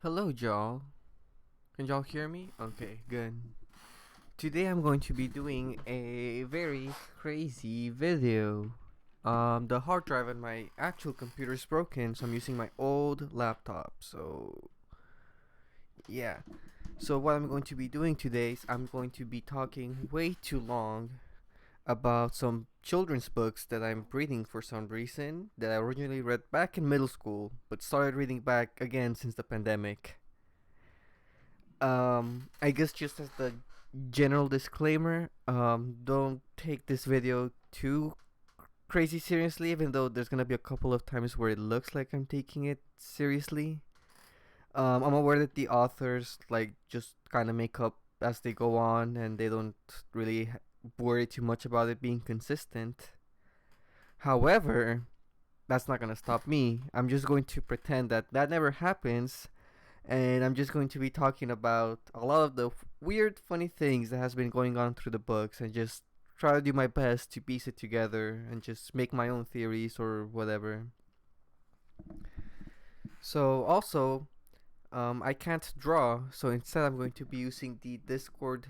Hello, y'all. Can y'all hear me? Okay, good. Today I'm going to be doing a very crazy video. The hard drive on my actual computer is broken, so I'm using my old laptop. Yeah. So what I'm going to be doing today is I'm going to be talking way too long about some children's books that I'm reading for some reason that I originally read back in middle school, but started reading back again since the pandemic. I guess just as the general disclaimer, don't take this video too crazy seriously, even though there's gonna be a couple of times where it looks like I'm taking it seriously. I'm aware that the authors like just kind of make up as they go on, and they don't really worry too much about it being consistent. However, that's not gonna stop me. I'm just going to pretend that that never happens, and I'm just going to be talking about a lot of the weird, funny things that has been going on through the books, and just try to do my best to piece it together and just make my own theories or whatever. So also, I can't draw, so instead I'm going to be using the Discord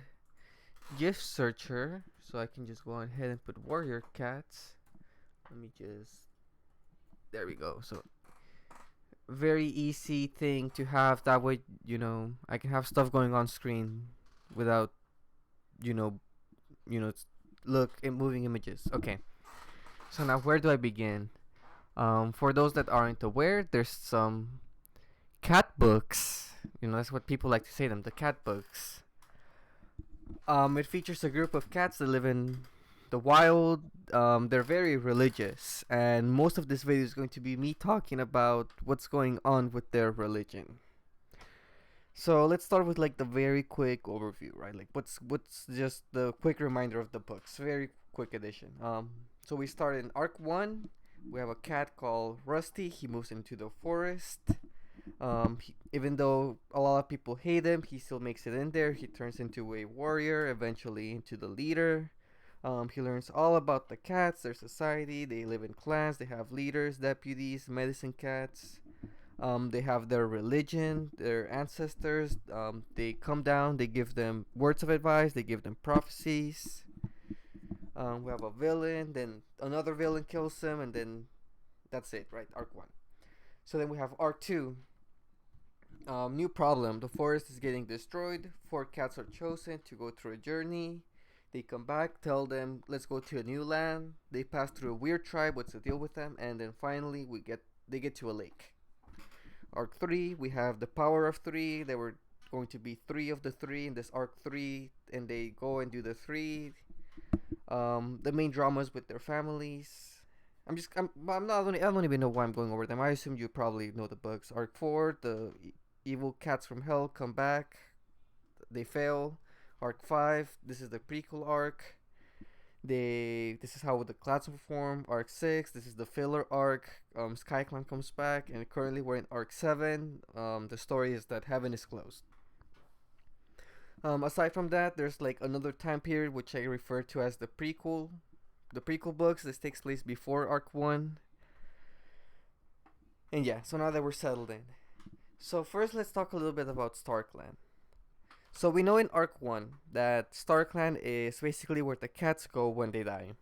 GIF searcher, so I can just go ahead and put warrior cats. Let me just, there we go. So very easy thing to have, that way I can have stuff going on screen without you know you know look in moving images. Okay, so now where do I begin? For those that aren't aware, there's some cat books. That's what people like to say them, the cat books. It features a group of cats that live in the wild. They're very religious, and most of this video is going to be me talking about what's going on with their religion. So let's start with like the very quick overview, right? Like what's just the quick reminder of the books. Very quick edition. So we start in arc 1. We have a cat called Rusty. He moves into the forest. Even though a lot of people hate him, he still makes it in there. He turns into a warrior, eventually into the leader. He learns all about the cats, their society. They live in clans. They have leaders, deputies, medicine cats. They have their religion, their ancestors. They come down, they give them words of advice, they give them prophecies. We have a villain, then another villain kills him, and then that's it, right? Arc 1. So then we have Arc 2. New problem. The forest is getting destroyed. 4 cats are chosen to go through a journey. They come back, tell them, let's go to a new land. They pass through a weird tribe, what's the deal with them? And then finally they get to a lake. Arc 3, we have the power of 3. There were going to be 3 of the 3 in this arc 3, and they go and do the 3. The main dramas with their families. I don't even know why I'm going over them. I assume you probably know the books. Arc 4, the evil cats from hell come back. They fail. Arc 5, this is the prequel arc. This is how the class perform. Arc 6, this is the filler arc. SkyClan comes back, and currently we're in Arc 7. The story is that heaven is closed. Aside from that, there's like another time period which I refer to as the prequel. The prequel books. This takes place before Arc 1. And yeah, so now that we're settled in. So first let's talk a little bit about Starclan. So we know in Arc 1 that Starclan is basically where the cats go when they die.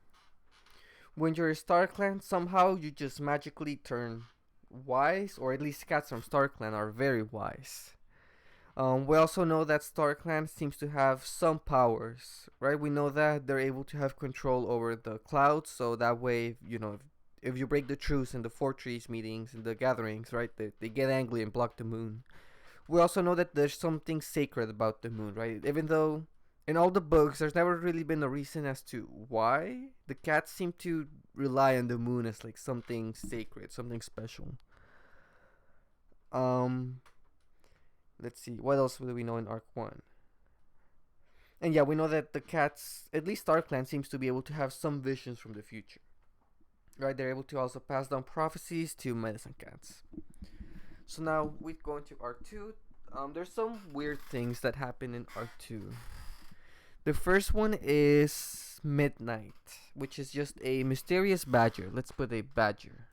When you're a Starclan, somehow you just magically turn wise, or at least cats from Starclan are very wise. We also know that Starclan seems to have some powers, right? We know that they're able to have control over the clouds, so that way, if you break the truce in the four trees meetings and the gatherings, right, they get angry and block the moon. We also know that there's something sacred about the moon, right? Even though in all the books there's never really been a reason as to why the cats seem to rely on the moon as like something sacred, something special. Um, let's see, what else do we know in Arc 1? And yeah, we know that the cats, at least Starclan, seems to be able to have some visions from the future. Right, they're able to also pass down prophecies to medicine cats. So now we go into Arc 2. There's some weird things that happen in Arc 2. The first one is is Midnight, which is just a mysterious badger. Let's put a badger.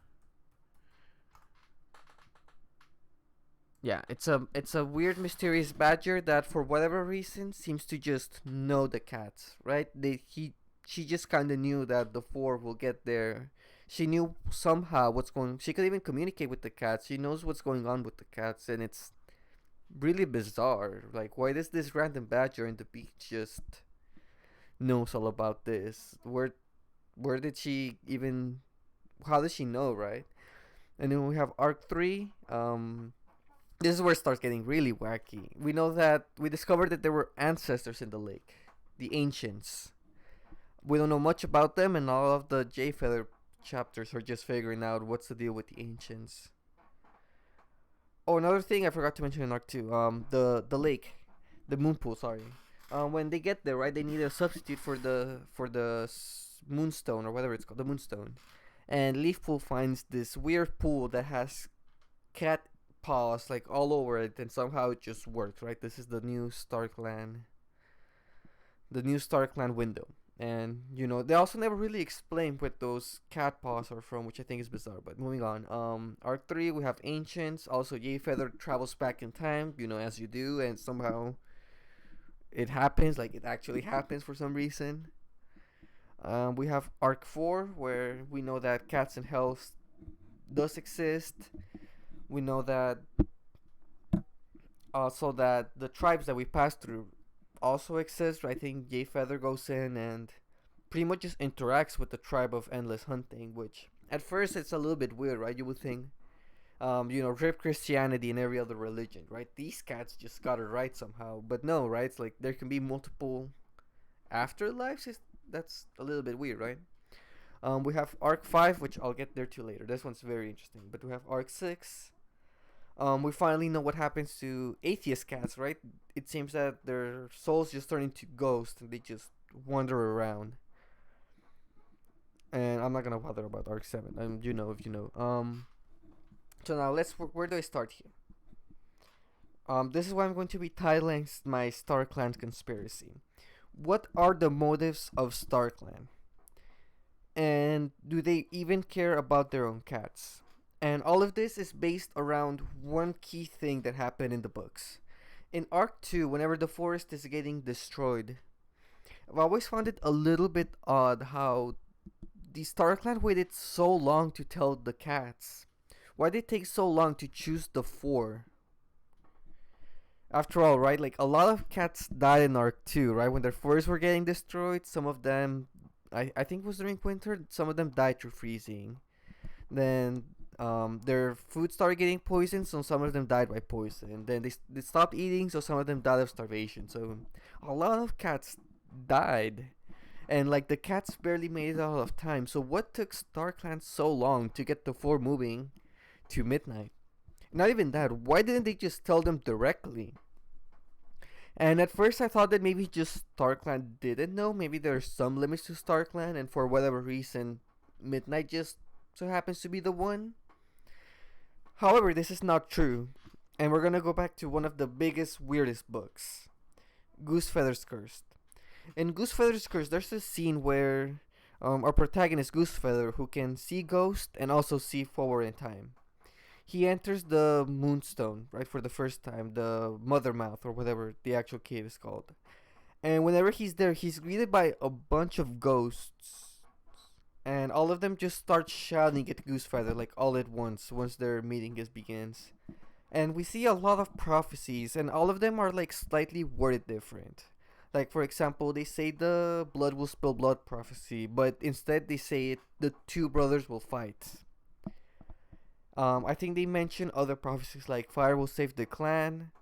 Yeah, it's a weird mysterious badger that for whatever reason seems to just know the cats, right? She just kind of knew that the four will get there. She knew somehow what's going. She could even communicate with the cats. She knows what's going on with the cats, and it's really bizarre. Like, why does this random badger in the beach just knows all about this? Where did she even? How does she know, right? And then we have Arc 3. This is where it starts getting really wacky. We know that we discovered that there were ancestors in the lake, the ancients. We don't know much about them, and all of the J Feather chapters are just figuring out what's the deal with the ancients. Oh, another thing I forgot to mention in Arc 2, the lake, the moon pool. Sorry. When they get there, right, they need a substitute for the moonstone or whatever it's called, the moonstone. And Leafpool finds this weird pool that has cat paws like all over it, and somehow it just works, right? This is the new Starclan window. And they also never really explain what those cat paws are from, which I think is bizarre. But moving on, Arc 3, we have ancients. Also, Jay Feather travels back in time, as you do, and somehow it happens, like it actually happens for some reason. We have Arc 4, where we know that Cats and Hell does exist. We know that also that the tribes that we pass through also exist. I think Jay Feather goes in and pretty much just interacts with the tribe of Endless Hunting, which at first it's a little bit weird, right? You would think, rip Christianity and every other religion, right? These cats just got it right somehow. But no, right? It's like there can be multiple afterlives. That's a little bit weird, right? We have Arc 5, which I'll get there to later. This one's very interesting. But we have Arc 6. We finally know what happens to atheist cats, right? It seems that their souls just turn into ghosts and they just wander around. And I'm not gonna bother about Arc 7. If you know. So now where do I start here? This is why I'm going to be titling my StarClan conspiracy. What are the motives of StarClan? And do they even care about their own cats? And all of this is based around one key thing that happened in the books. In Arc 2, whenever the forest is getting destroyed, I've always found it a little bit odd how the StarClan waited so long to tell the cats. Why did it take so long to choose the four? After all, right, like a lot of cats died in Arc 2, right? When their forests were getting destroyed, some of them, I think it was during winter, some of them died through freezing. Then their food started getting poisoned, so some of them died by poison. Then they stopped eating, so some of them died of starvation. So a lot of cats died. And like the cats barely made it out of time. So what took StarClan so long to get the four moving to Midnight? Not even that. Why didn't they just tell them directly? And at first I thought that maybe just StarClan didn't know. Maybe there's some limits to StarClan, and for whatever reason, Midnight just so happens to be the one. However, this is not true. And we're gonna go back to one of the biggest, weirdest books, Goosefeather's Cursed. In Goosefeather's Cursed, there's a scene where our protagonist Goosefeather, who can see ghosts and also see forward in time, he enters the Moonstone, right, for the first time, the Mother Mouth, or whatever the actual cave is called. And whenever he's there, he's greeted by a bunch of ghosts. And all of them just start shouting at Goosefeather, like, all at once their meeting begins. And we see a lot of prophecies, and all of them are, like, slightly worded different. Like, for example, they say the blood will spill blood prophecy, but instead they say the two brothers will fight. I think they mention other prophecies like fire will save the clan,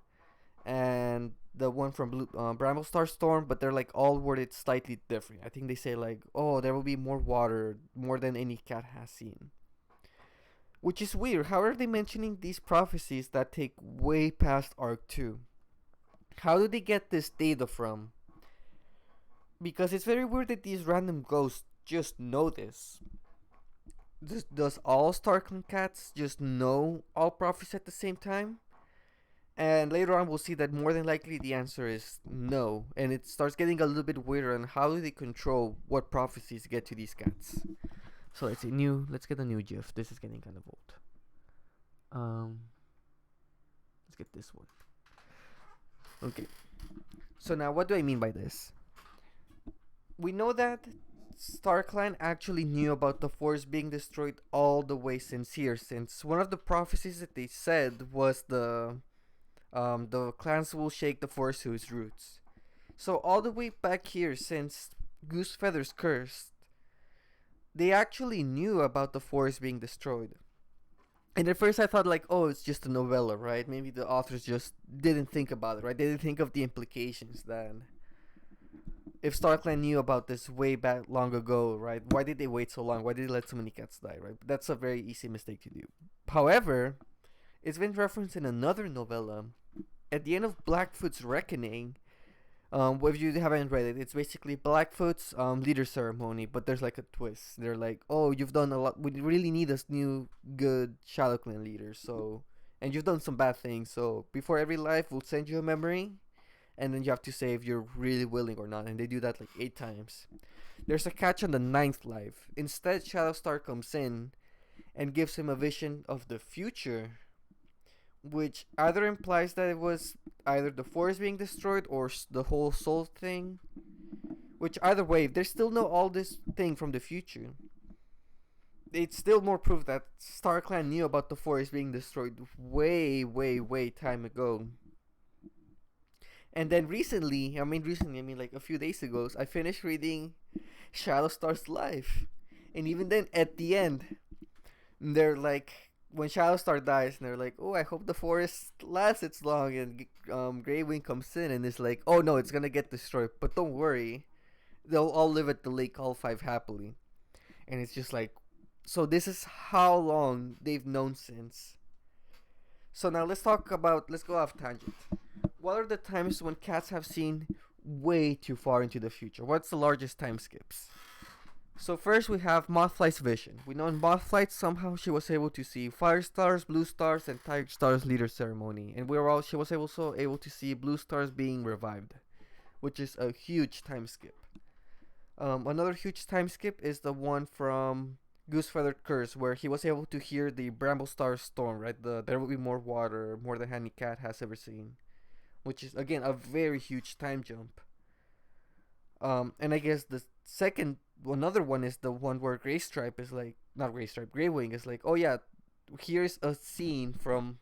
and the one from Bramblestar Storm, but they're like all worded slightly different. I think they say like, oh, there will be more water, more than any cat has seen. Which is weird. How are they mentioning these prophecies that take way past Arc 2? How do they get this data from? Because it's very weird that these random ghosts just know this. Does all StarClan cats just know all prophecies at the same time? And later on, we'll see that more than likely the answer is no. And it starts getting a little bit weirder on how do they control what prophecies get to these cats. So let's see, let's get a new GIF. This is getting kind of old. Let's get this one. Okay. So now, what do I mean by this? We know that Starclan actually knew about the Force being destroyed all the way since here, since one of the prophecies that they said was the clans will shake the Force to its roots. So all the way back here, since Goose Feather's cursed, they actually knew about the Force being destroyed. And at first I thought like, oh, it's just a novella, right? Maybe the authors just didn't think about it, right? They didn't think of the implications that if StarClan knew about this way back long ago, right? Why did they wait so long? Why did they let so many cats die, right? That's a very easy mistake to do. However, it's been referenced in another novella. At the end of Blackfoot's Reckoning, if you haven't read it, it's basically Blackfoot's leader ceremony, but there's like a twist. They're like, oh, you've done a lot. We really need a new good Shadow Clan leader. So, and you've done some bad things. So before every life, we'll send you a memory, and then you have to say if you're really willing or not. And they do that like 8 times. There's a catch on the 9th life. Instead, Shadowstar comes in and gives him a vision of the future, which either implies that it was either the Force being destroyed or the whole soul thing. Which either way, if they still know all this thing from the future, it's still more proof that StarClan knew about the Force being destroyed way, way, way time ago. And then recently, I mean like a few days ago, I finished reading Shadowstar's life. And even then, at the end, they're like, when Shadowstar dies, and they're like, oh, I hope the forest lasts its long, and Greywing comes in and is like, oh no, it's gonna get destroyed, but don't worry, they'll all live at the lake, all 5 happily. And it's just like, so this is how long they've known since. So now let's go off tangent. What are the times when cats have seen way too far into the future? What's the largest time skips? So first we have Mothlight's vision. We know in Mothlight somehow she was able to see Firestar's, Blue Star's, and Tiger Star's leader ceremony, and she was also able to see Blue Star's being revived, which is a huge time skip. Another huge time skip is the one from Goosefeather Curse, where he was able to hear the Bramblestar storm. Right, there will be more water, more than any cat has ever seen, which is again a very huge time jump. And I guess the another one is the one where Greystripe is like, not Greystripe, Greywing is like, oh yeah, here's a scene from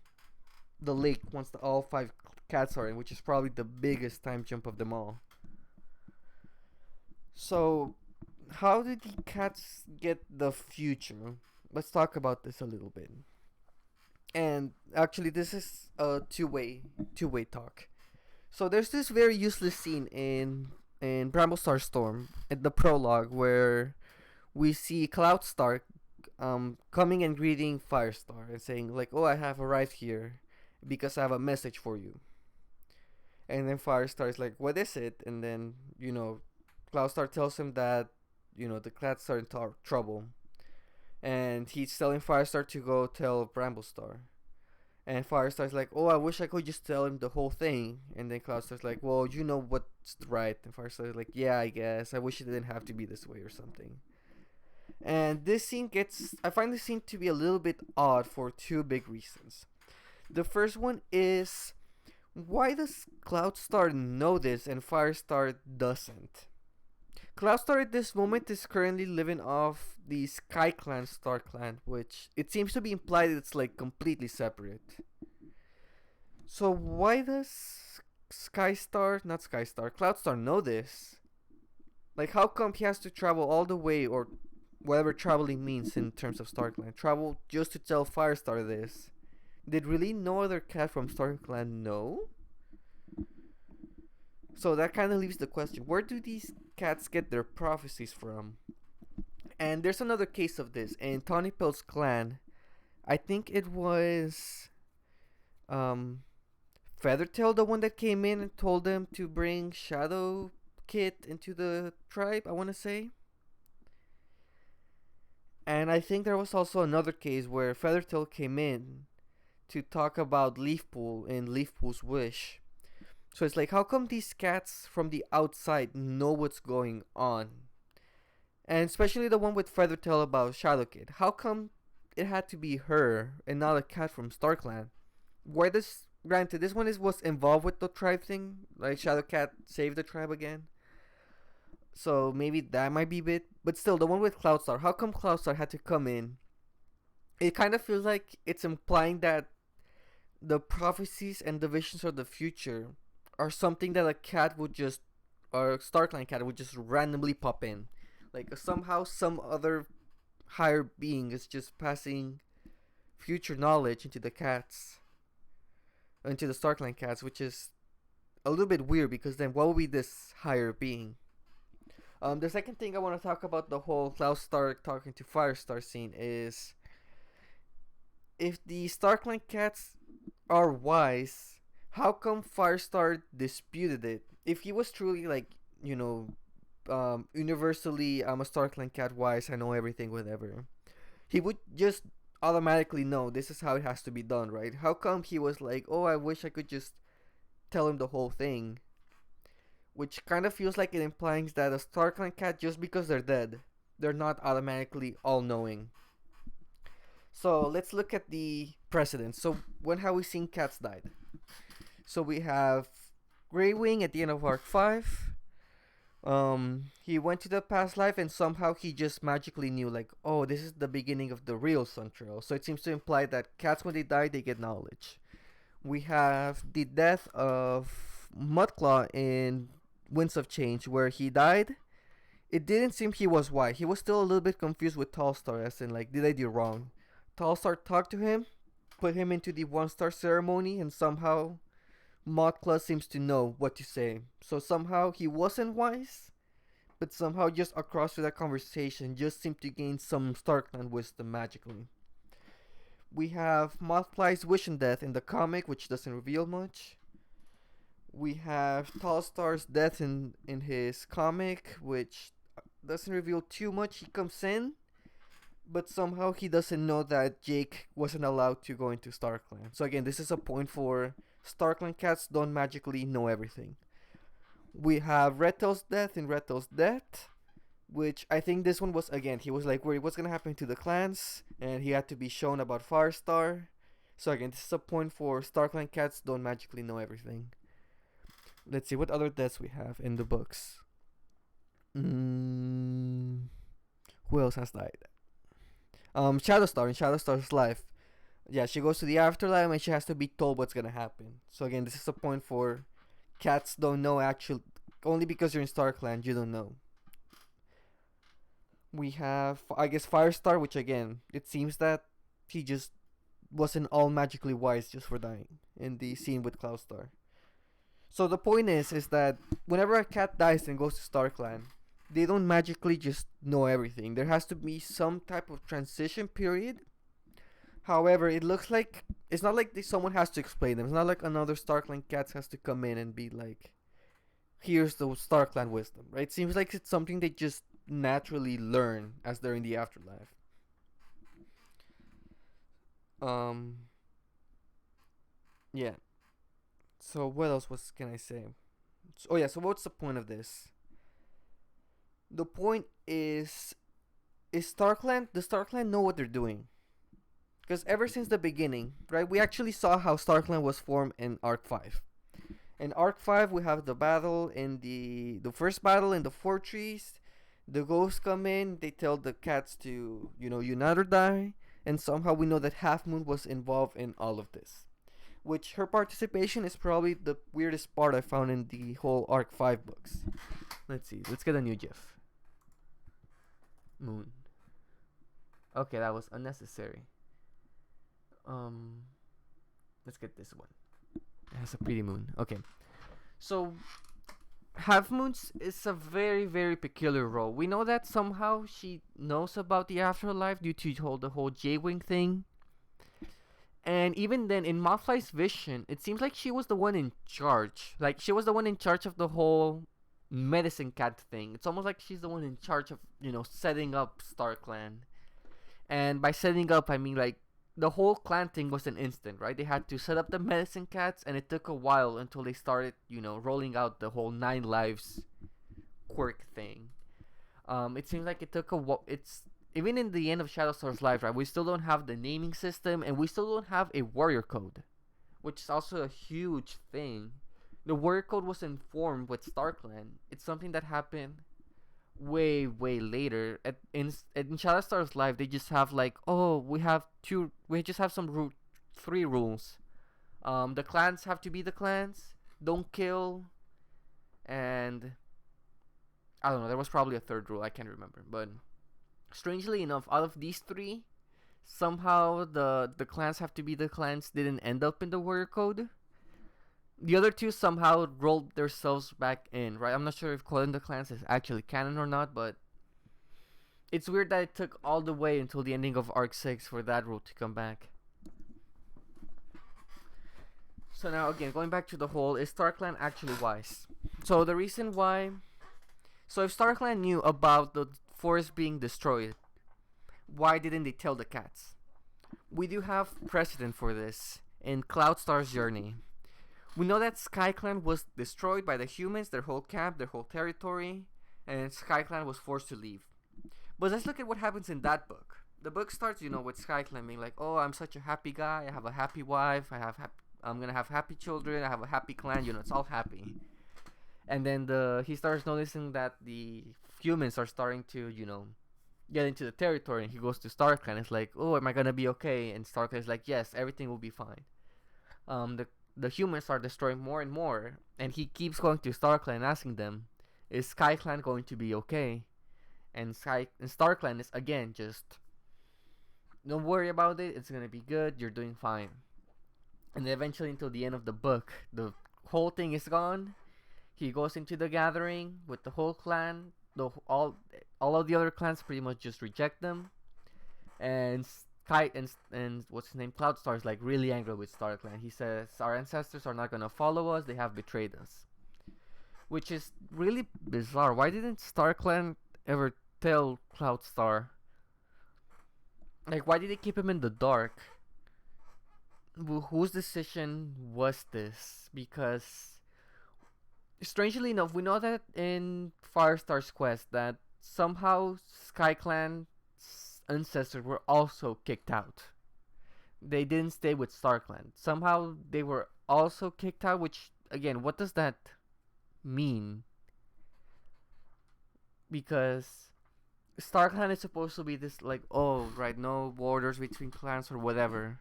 the lake once all 5 cats are in, which is probably the biggest time jump of them all. So, how did the cats get the future? Let's talk about this a little bit. And actually, this is a two-way talk. So there's this very useless scene in Bramblestar Storm in the prologue where we see Cloudstar coming and greeting Firestar and saying like, oh, I have arrived here because I have a message for you. And then Firestar is like, what is it? And then, Cloudstar tells him that, the clans are in trouble. And he's telling Firestar to go tell Bramblestar. And Firestar's like, oh, I wish I could just tell him the whole thing. And then Cloudstar's like, well, you know what's right. And Firestar's like, yeah, I guess. I wish it didn't have to be this way or something. And I find this scene to be a little bit odd for 2 big reasons. The first one is, why does Cloudstar know this and Firestar doesn't? Cloudstar at this moment is currently living off the Sky Clan Starclan, which it seems to be implied it's like completely separate. So why does Cloudstar know this? Like, how come he has to travel all the way, or whatever traveling means in terms of Starclan, travel just to tell Firestar this? Did really no other cat from Starclan know? So that kind of leaves the question, where do these cats get their prophecies from? And there's another case of this. In Tawny Pill's clan, I think it was Feathertail, the one that came in and told them to bring Shadow Kit into the tribe, I want to say. And I think there was also another case where Feathertail came in to talk about Leafpool and Leafpool's wish. So it's like, how come these cats from the outside know what's going on? And especially the one with Feathertail about Shadow Kid. How come it had to be her and not a cat from Starclan? Why does, granted, this one was involved with the tribe thing, like Shadow Cat saved the tribe again. So maybe that might be a bit, but still, the one with Cloudstar. How come Cloudstar had to come in? It kind of feels like it's implying that the prophecies and the visions of the future are something that a cat would just, or a Starclan cat would just randomly pop in. Like somehow some other higher being is just passing future knowledge into the cats, into the Starclan cats, which is a little bit weird because then what would be this higher being? The second thing I want to talk about the whole Cloudstar talking to Firestar scene is if the Starclan cats are wise, how come Firestar disputed it? If he was truly like, you know, universally, I'm a Starclan cat wise, I know everything, whatever, he would just automatically know this is how it has to be done, right? How come he was like, oh, I wish I could just tell him the whole thing? Which kind of feels like it implies that a Starclan cat, just because they're dead, they're not automatically all-knowing. So let's look at the precedents. So when have we seen cats died? So we have Greywing at the end of Arc 5. He went to the past life and somehow he just magically knew, like, oh, this is the beginning of the real Sun Trail. So it seems to imply that cats, when they die, they get knowledge. We have the death of Mudclaw in Winds of Change, where he died. It didn't seem he was white. He was still a little bit confused with Tallstar, as in, like, did I do wrong? Tallstar talked to him, put him into the 1-star ceremony, and somehow Mudclaw seems to know what to say. So somehow he wasn't wise, but somehow just across with that conversation just seemed to gain some Starkland wisdom magically. We have Mothfly's wish and death in the comic, which doesn't reveal much. We have Tallstar's death in his comic, which doesn't reveal too much. He comes in, but somehow he doesn't know that Jake wasn't allowed to go into StarClan. So again, this is a point for StarClan cats don't magically know everything. We have Redtail's death in Redtail's death, which I think this one was, again, he was like worried what's going to happen to the clans, and he had to be shown about Firestar. So again, this is a point for StarClan cats don't magically know everything. Let's see what other deaths we have in the books. Who else has died? Shadowstar in Shadowstar's life. Yeah, she goes to the afterlife and she has to be told what's gonna happen. So again, this is a point for cats don't know actually, only because you're in StarClan you don't know. We have, I guess, Firestar, which again, it seems that he just wasn't all magically wise just for dying in the scene with Cloudstar. So the point is that whenever a cat dies and goes to StarClan, they don't magically just know everything. There has to be some type of transition period. However, it looks like it's not like someone has to explain them. It's not like another StarClan cat has to come in and be like, here's the StarClan wisdom, right? It seems like it's something they just naturally learn as they're in the afterlife. Yeah. So what else can I say? Oh yeah, so what's the point of this? The point is the StarClan know what they're doing. Because ever since the beginning, right, we actually saw how StarClan was formed in Arc 5. In Arc 5, we have the battle in the first battle in the fortress. The ghosts come in, they tell the cats to, unite or die. And somehow we know that Half Moon was involved in all of this. Which her participation is probably the weirdest part I found in the whole Arc 5 books. Let's see, let's get a new GIF. Moon. Okay, that was unnecessary. Let's get this one. It has a pretty moon. Okay. So Half Moon's is a very, very peculiar role. We know that somehow she knows about the afterlife due to the whole J-Wing thing. And even then, in Mothfly's vision, it seems like she was the one in charge. Like, she was the one in charge of the whole medicine cat thing. It's almost like she's the one in charge of, setting up StarClan. And by setting up, I mean, like, the whole clan thing was an instant, right? They had to set up the medicine cats, and it took a while until they started, rolling out the whole 9 lives quirk thing. It seems like it took a while. It's even in the end of Shadowstar's life, right? We still don't have the naming system, and we still don't have a warrior code, which is also a huge thing. The warrior code was informed with Starclan. It's something that happened way way later. In Shadowstar's life, they just have like, oh, we just have some 3 rules. The clans have to be the clans. Don't kill, and I don't know. There was probably a third rule. I can't remember, but strangely enough, out of these 3, somehow the clans have to be the clans didn't end up in the warrior code. The other 2 somehow rolled themselves back in, right? I'm not sure if calling the clans is actually canon or not, but it's weird that it took all the way until the ending of Arc 6 for that rule to come back. So now, again, going back to the whole, is StarClan actually wise? So the reason why... So if StarClan knew about the forest being destroyed, why didn't they tell the cats? We do have precedent for this in Cloudstar's journey. We know that SkyClan was destroyed by the humans, their whole camp, their whole territory, and SkyClan was forced to leave. But let's look at what happens in that book. The book starts, with SkyClan being like, oh, I'm such a happy guy, I have a happy wife, I'm gonna have happy children, I have a happy clan, it's all happy. And then he starts noticing that the humans are starting to, get into the territory, and he goes to StarClan. It's like, oh, am I gonna be okay? And StarClan is like, yes, everything will be fine. The humans are destroying more and more, and he keeps going to StarClan and asking them, is SkyClan going to be okay? And StarClan is again just, don't worry about it, it's gonna be good, you're doing fine. And then eventually, until the end of the book, the whole thing is gone. He goes into the gathering with the whole clan. All of the other clans pretty much just reject them. And and what's his name, Cloudstar, is like really angry with StarClan. He says our ancestors are not gonna follow us. They have betrayed us, which is really bizarre. Why didn't StarClan ever tell Cloudstar? Like, why did they keep him in the dark? Whose decision was this? Because strangely enough, we know that in Firestar's quest that somehow SkyClan's ancestors were also kicked out. They didn't stay with StarClan. Somehow they were also kicked out, which, again, what does that mean? Because StarClan is supposed to be this, like, oh, right, no borders between clans or whatever.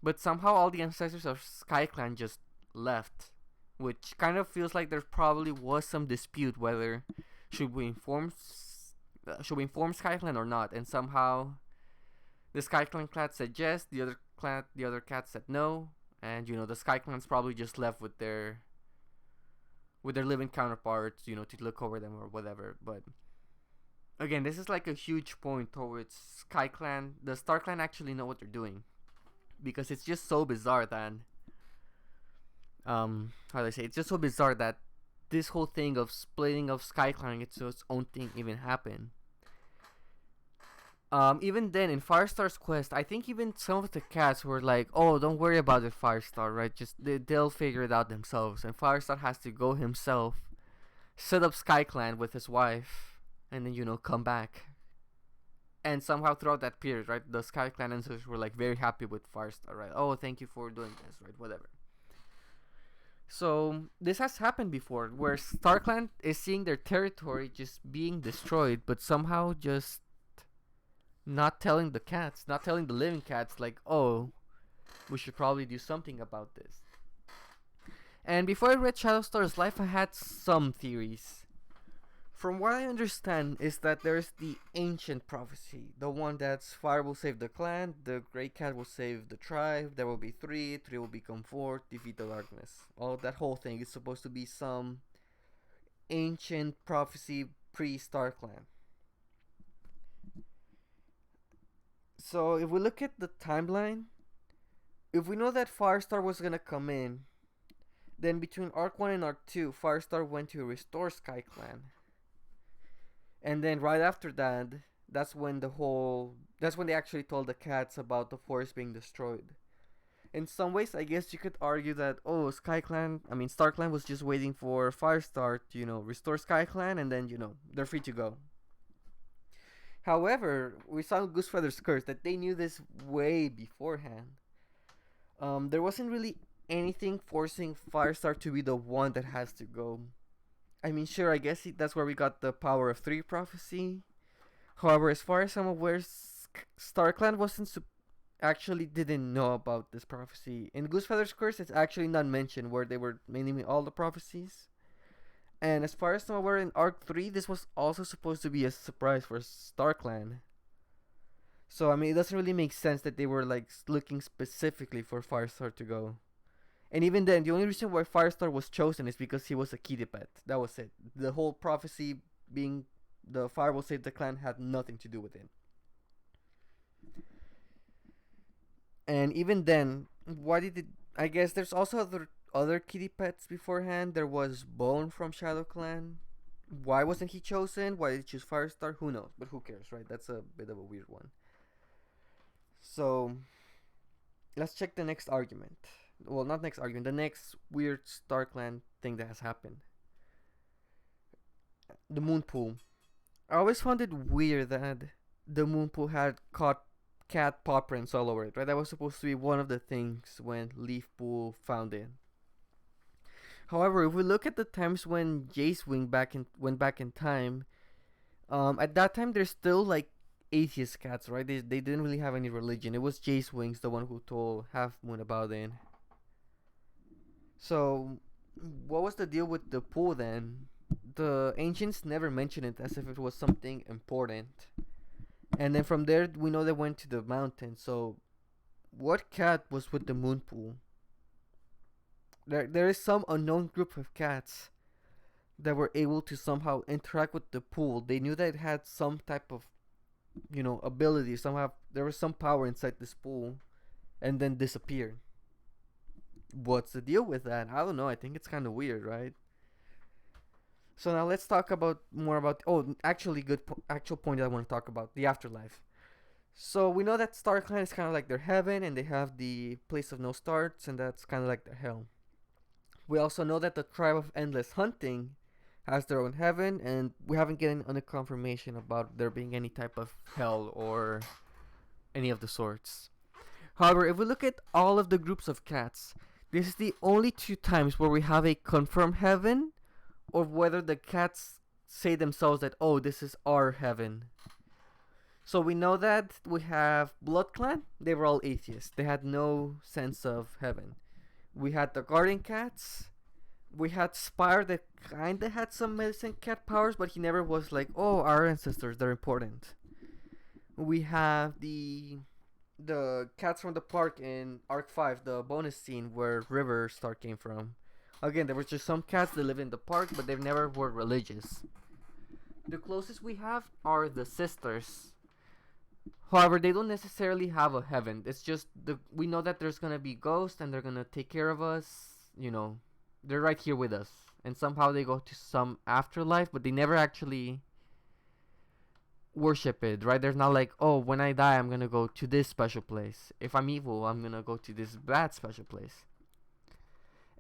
But somehow all the ancestors of SkyClan just left, which kind of feels like there probably was some dispute whether should we inform SkyClan or not, and somehow the SkyClan clan said yes, the other cat said no, and the SkyClan's probably just left with their living counterparts, to look over them or whatever. But again, this is like a huge point towards SkyClan. The StarClan actually know what they're doing, because it's just so bizarre that how do I say, it's just so bizarre that this whole thing of splitting of SkyClan into its own thing even happened. Even then, in Firestar's quest, I think even some of the cats were like, oh, don't worry about it, Firestar, right? Just they'll figure it out themselves. And Firestar has to go himself, set up SkyClan with his wife, and then, come back. And somehow throughout that period, right, the SkyClan ancestors were like very happy with Firestar, right? Oh, thank you for doing this, right? Whatever. So this has happened before, where StarClan is seeing their territory just being destroyed, but somehow just not telling the cats, not telling the living cats, like, oh, we should probably do something about this. And before I read Shadowstar's life, I had some theories. From what I understand is that there's the ancient prophecy, the one that's fire will save the clan, the grey cat will save the tribe, there will be three will become four, defeat the darkness. All that whole thing is supposed to be some ancient prophecy pre-StarClan. So if we look at the timeline, if we know that Firestar was gonna come in, then between Arc 1 and Arc 2, Firestar went to restore SkyClan. And then right after that, that's when they actually told the cats about the forest being destroyed. In some ways, I guess you could argue that StarClan was just waiting for Firestar to restore SkyClan, and then they're free to go. However, we saw in Goosefeather's Curse that they knew this way beforehand. There wasn't really anything forcing Firestar to be the one that has to go. I mean, sure, I guess that's where we got the Power of Three prophecy. However, as far as I'm aware, StarClan actually didn't know about this prophecy. In Goosefeather's Curse, it's actually not mentioned where they were naming all the prophecies. And as far as I'm aware, in Arc 3, this was also supposed to be a surprise for StarClan. So, I mean, it doesn't really make sense that they were, like, looking specifically for Firestar to go. And even then, the only reason why Firestar was chosen is because he was a kitty pet. That was it. The whole prophecy being the fire will save the clan had nothing to do with it. And even then, why did it... I guess there's also other kitty pets beforehand. There was Bone from Shadow Clan. Why wasn't he chosen? Why did he choose Firestar? Who knows? But who cares, right? That's a bit of a weird one. So, let's check the next argument. Well, not next argument. The next weird StarClan thing that has happened. The moon pool. I always found it weird that the moon pool had caught cat paw prints all over it, right? That was supposed to be one of the things when Leaf Pool found it. However, if we look at the times when Jacewing went back in time, at that time there's still like atheist cats, right? They didn't really have any religion. It was Jacewing's the one who told Half Moon about it. So, what was the deal with the pool then? The ancients never mentioned it as if it was something important. And then from there, we know they went to the mountain. So, what cat was with the moon pool? There is some unknown group of cats that were able to somehow interact with the pool. They knew that it had some type of, ability. Somehow there was some power inside this pool, and then disappeared. What's the deal with that? I don't know. I think it's kind of weird, right? So now let's talk more about actual point that I want to talk about, the afterlife. So we know that StarClan is kind of like their heaven, and they have the place of no starts, and that's kind of like their hell. We also know that the tribe of endless hunting has their own heaven, and we haven't gotten any confirmation about there being any type of hell or any of the sorts. However, if we look at all of the groups of cats, this is the only two times where we have a confirmed heaven, or whether the cats say themselves that, oh, this is our heaven. So we know that we have Blood Clan. They were all atheists. They had no sense of heaven. We had the Guardian Cats. We had Spire that kinda had some medicine cat powers, but he never was like, oh, our ancestors, they're important. We have the cats from the park in Arc 5, the bonus scene where Riverstar came from. Again, there was just some cats that live in the park, but they never were religious. The closest we have are the sisters. However, they don't necessarily have a heaven. It's just we know that there's gonna be ghosts and they're gonna take care of us. They're right here with us. And somehow they go to some afterlife, but they never actually worship it, right? There's not like, oh, when I die, I'm gonna go to this special place. If I'm evil, I'm gonna go to this bad special place.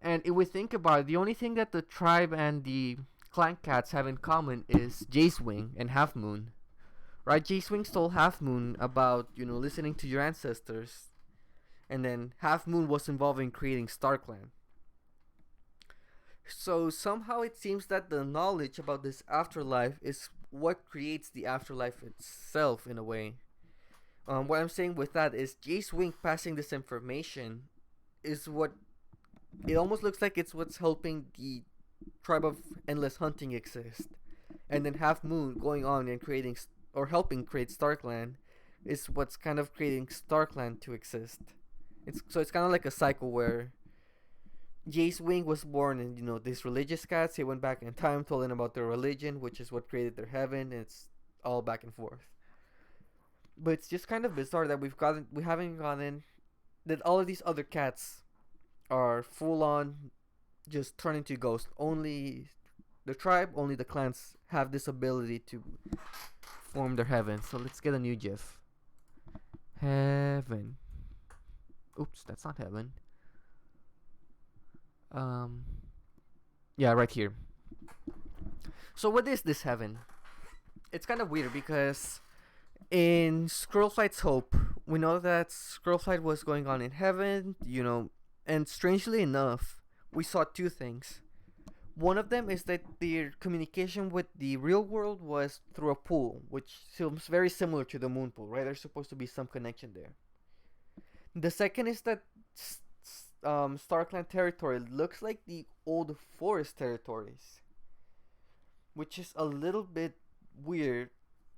And if we think about it, the only thing that the tribe and the clan cats have in common is Jacewing and Half Moon. Right? Jacewing told Half Moon about, listening to your ancestors. And then Half Moon was involved in creating StarClan. So somehow it seems that the knowledge about this afterlife is what creates the afterlife itself in a way. What I'm saying with that is Jacewing passing this information is what... It almost looks like it's what's helping the tribe of endless hunting exist. And then Half Moon going on and creating... or helping create StarClan is what's kind of creating StarClan to exist. It's kind of like a cycle where Jacewing was born in, these religious cats. He went back in time, told them about their religion, which is what created their heaven, and it's all back and forth. But it's just kind of bizarre that we haven't gotten that all of these other cats are full on just turn into ghosts. Only the tribe, only the clans have this ability to form their heaven. So let's get a new GIF. Heaven. Oops, that's not heaven. Um, yeah, right here. So what is this heaven? It's kind of weird because in Scrollflight's Hope, we know that Scrollflight was going on in heaven, and strangely enough, we saw two things. One of them is that their communication with the real world was through a pool, which seems very similar to the moon pool, right? There's supposed to be some connection there. The second is that Starclan territory looks like the old forest territories, which is a little bit weird.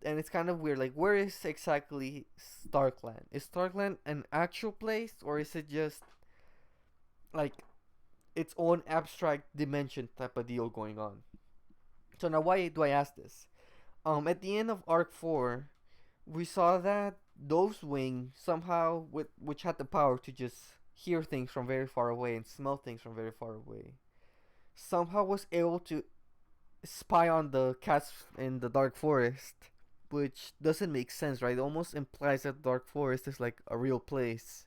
And it's kind of weird, like, where is exactly Starclan? Is Starclan an actual place, or is it just like its own abstract dimension type of deal going on? So now, why do I ask this? At the end of Arc 4, we saw that those wing somehow, which had the power to just hear things from very far away and smell things from very far away, somehow was able to spy on the cats in the dark forest, which doesn't make sense, right? It almost implies that dark forest is like a real place.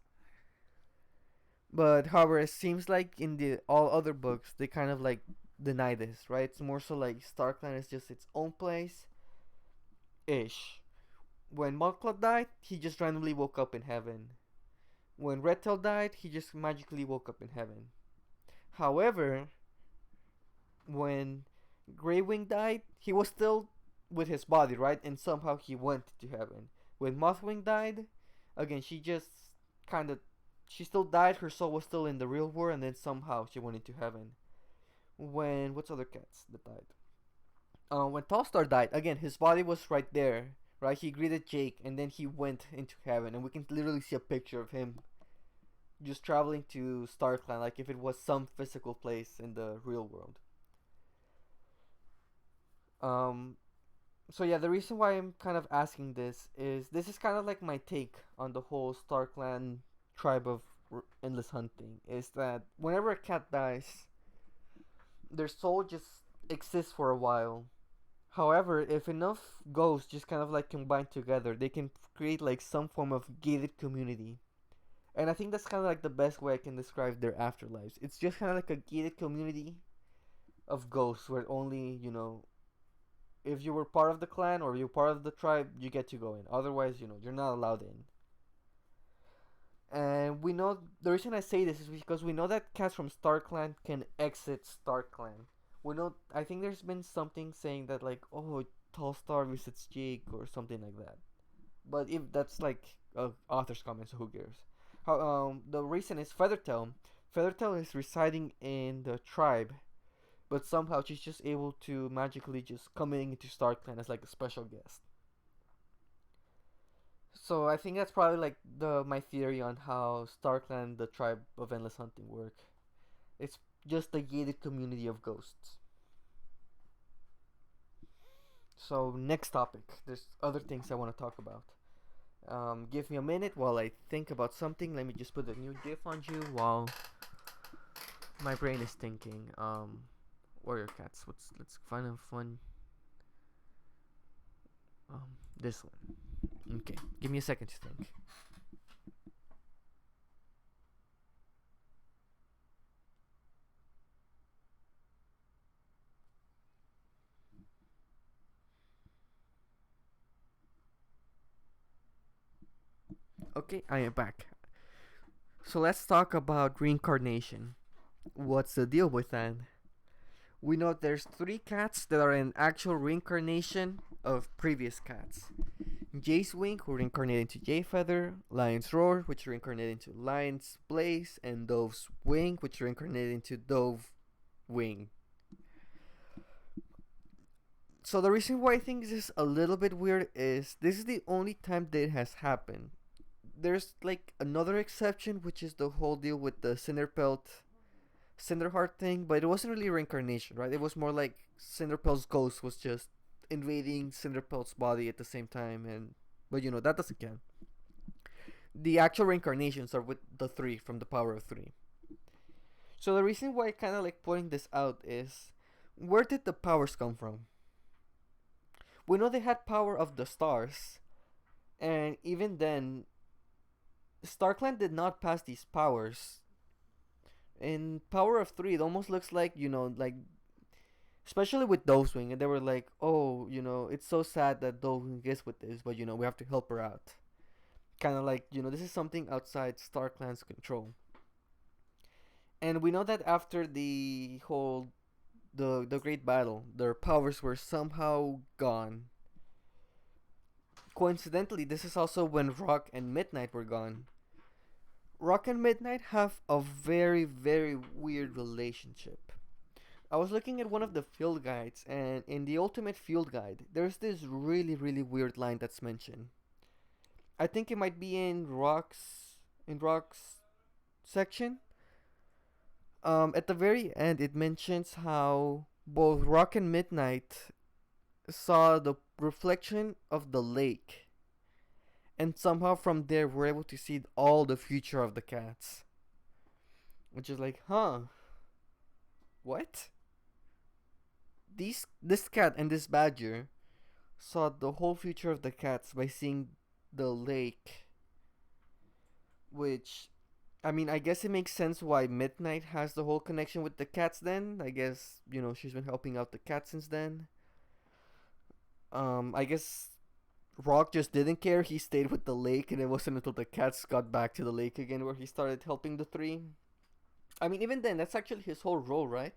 But however, it seems like in the all other books they kind of like deny this, right? It's more so like Starclan is just its own place ish. When Moth died, he just randomly woke up in heaven. When Redtail died, he just magically woke up in heaven. However, when Greywing died, he was still with his body, right? And somehow he went to heaven. When Mothwing died, again, she just kind of, she still died. Her soul was still in the real world, and then somehow she went into heaven. When what's other cats that died? When Tallstar died, again, his body was right there, right? He greeted Jake, and then he went into heaven, and we can literally see a picture of him just traveling to Starclan, like if it was some physical place in the real world. Um, so yeah, the reason why I'm kind of asking this is kind of like my take on the whole Starclan tribe of endless hunting. Is that whenever a cat dies, their soul just exists for a while. However, if enough ghosts just kind of like combine together, they can create like some form of gated community. And I think that's kind of like the best way I can describe their afterlives. It's just kind of like a gated community of ghosts where only, if you were part of the clan or you're part of the tribe, you get to go in. Otherwise, you're not allowed in. And we know the reason I say this is because we know that cats from StarClan can exit StarClan. We know. I think there's been something saying that like, oh, Tallstar visits Jake or something like that. But if that's like author's comment, so who cares? How the reason is Feathertail. Feathertail is residing in the tribe, but somehow she's just able to magically just coming into StarClan as like a special guest. So I think that's probably like the my theory on how StarClan, the tribe of endless hunting, work. It's just a gated community of ghosts. So next topic. There's other things I want to talk about. Give me a minute while I think about something. Let me just put a new GIF on you while my brain is thinking. Warrior cats. Let's find a fun. This one. Okay, give me a second to think. Okay, I am back. So let's talk about reincarnation. What's the deal with that? We know there's 3 cats that are an actual reincarnation of previous cats. Jace Wing, who reincarnated into Jay Feather, Lion's Roar, which reincarnated into Lion's Blaze, and Dove's Wing, which reincarnated into Dove Wing. So the reason why I think this is a little bit weird is this is the only time that it has happened. There's like another exception, which is the whole deal with the Cinderheart thing, but it wasn't really reincarnation, right? It was more like Cinderpelt's ghost was just invading Cinderpelt's body at the same time, but that doesn't count. The actual reincarnations are with the 3 from the power of 3. So the reason why I kind of like pointing this out is, where did the powers come from? We know they had power of the stars, and even then, Starclan did not pass these powers. In Power of Three, it almost looks like, like, especially with Dosewing, and they were like, oh, it's so sad that Dosewing gets with this, but we have to help her out. Kind of like, this is something outside Starclan's control. And we know that after the great battle, their powers were somehow gone. Coincidentally, this is also when Rock and Midnight were gone. Rock and Midnight have a very, very weird relationship. I was looking at one of the field guides, and in the Ultimate Field Guide, there's this really, really weird line that's mentioned. I think it might be in Rock's section. At the very end, it mentions how both Rock and Midnight saw the reflection of the lake, and somehow from there were able to see all the future of the cats. Which is like, huh? What? This cat and this badger saw the whole future of the cats by seeing the lake. Which, I mean, I guess it makes sense why Midnight has the whole connection with the cats then. I guess, she's been helping out the cats since then. I guess Rock just didn't care. He stayed with the lake, and it wasn't until the cats got back to the lake again where he started helping the three. I mean, even then, that's actually his whole role, right?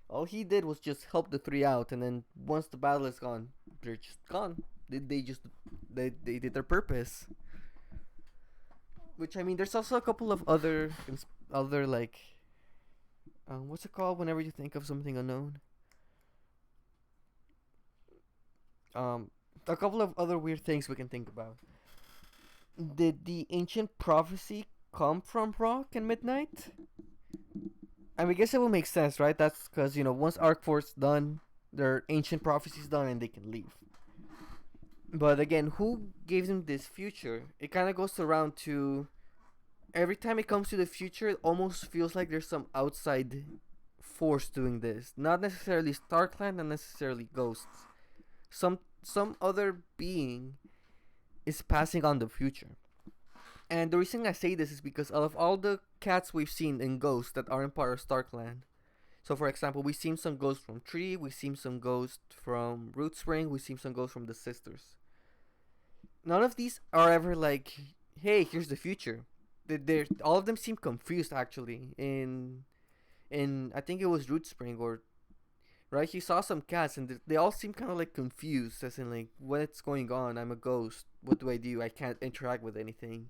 All he did was just help the three out, and then once the battle is gone, they're just gone. They did their purpose. Which, I mean, there's also a couple of other like, what's it called whenever you think of something unknown? A couple of other weird things we can think about. Did the ancient prophecy come from Rock and Midnight? I mean, I guess it will make sense, right? That's because, once Arc Force done, their ancient prophecy's done and they can leave. But again, who gave them this future? It kind of goes around to every time it comes to the future, it almost feels like there's some outside force doing this. Not necessarily Starclan, not necessarily ghosts. Some other being is passing on the future. And the reason I say this is because out of all the cats we've seen in Ghosts that aren't part of Starclan, so for example, we've seen some ghosts from Tree, we've seen some ghosts from Root Spring, we've seen some ghosts from the Sisters. None of these are ever like, hey, here's the future. They're all of them seem confused actually. In I think it was Root Spring, or right, he saw some cats and they all seem kind of like confused, as in like, what's going on? I'm a ghost. What do? I can't interact with anything.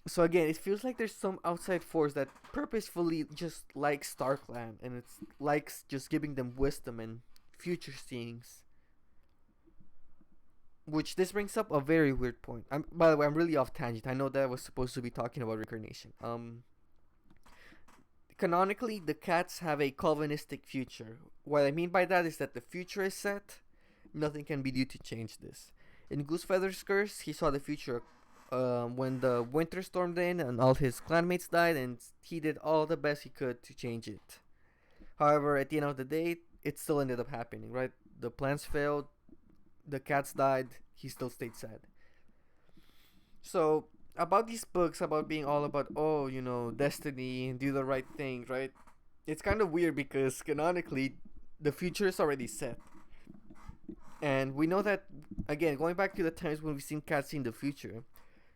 So again, it feels like there's some outside force that purposefully just likes Starclan, and it's likes just giving them wisdom and future seeings. Which this brings up a very weird point. By the way, I'm really off tangent. I know that I was supposed to be talking about Reincarnation. Canonically, the cats have a Calvinistic future. What I mean by that is that the future is set. Nothing can be due to change this. In Goosefeather's Curse, he saw the future when the winter stormed in and all his clanmates died, and he did all the best he could to change it. However, at the end of the day, it still ended up happening, right? The plans failed, the cats died, he still stayed sad. So, about these books, about being all about, destiny and do the right thing, right? It's kind of weird because canonically, the future is already set. And we know that, again, going back to the times when we've seen cats see in the future,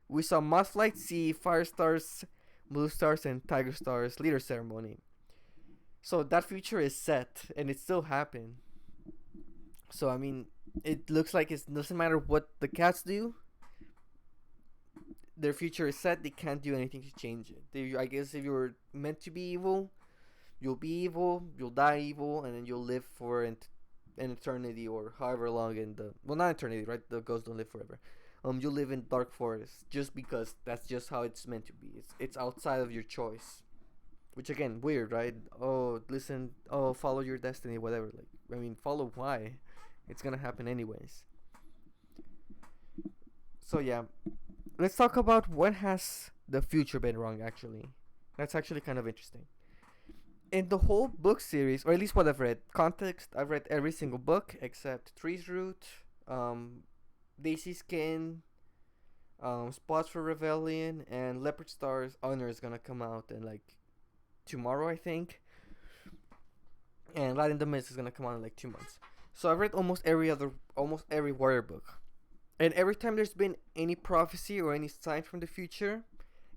we saw Mothlight see Firestar's, Blue Star's, and Tiger Star's leader ceremony. So that future is set, and it still happened. So, I mean, it looks like it doesn't matter what the cats do. Their future is set. They can't do anything to change it. I guess if you're meant to be evil, you'll be evil, you'll die evil, and then you'll live for an eternity or however long in the... Well, not eternity, right? The ghosts don't live forever. You'll live in Dark Forest just because that's just how it's meant to be. It's outside of your choice. Which, again, weird, right? Oh, listen, follow your destiny, whatever. Like, I mean, follow why? It's gonna happen anyways. So, yeah. Let's talk about what has the future been wrong, actually. That's actually kind of interesting. in the whole book series, or at least what I've read, context, I've read every single book except Tree's Root, um, Daisy Skin, Spots for Rebellion, and Leopard Star's Honor is gonna come out in like tomorrow, I think, and Light in the Mist is gonna come out in like 2 months. So I've read almost every warrior book, and every time there's been any prophecy or any sign from the future,